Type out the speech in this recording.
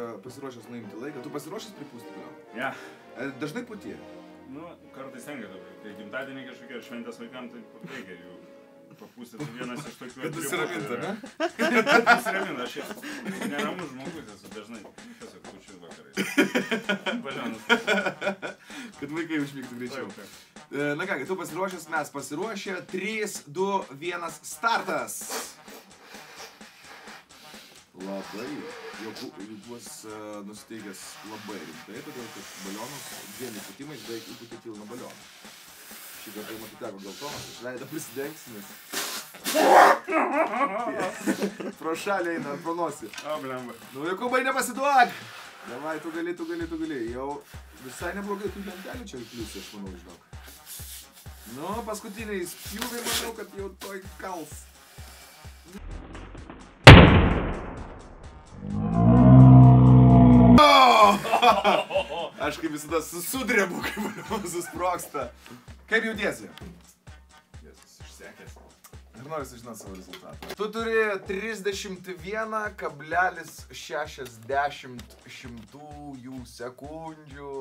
Pasiruošęs nuimti laiką. Tu pasiruošęs pripūsti balioną? Ja. Dažnai pūti? Nu, kartais tenka dabar. Kai gimtadienį kažkokia šventės vaikam, tai reikia jų papūstyti vienas iš tokių... Kad nusiraminta, ne? Kad nusiraminta. Aš neramus žmogus esu dažnai. Tiesiog pučiu vakarais. Balionus. Kad vaikai užmygtų greičiau. Na kągi, tu pasiruošęs, mes pasiruošę. 3, 2, 1, startas! Labai. Jokūbas nusiteikęs labai rimtai, todėl kad balionus 2 įpūtimais beveik įpūtė pilną balioną. Šį kartą matuteko geltonas, iš veidą prisidengsimis. Pro šalį eina, pro nosį. O, blemba. Nu, Jokūbai, nepasiduok! Davai, tu gali. Jau visai neblogai tų lentelių čia įkliusi, aš manau, žinok. Nu, paskutiniai spjūviai, manau, kad jau toj kals. Aš kaip visada sudrebu, kai balionas susprogsta. Kaip jautiesi? Jėzus, išsekęs. Ir noriu sužinoti savo rezultatą. Tu turi 31,60 sekundžių.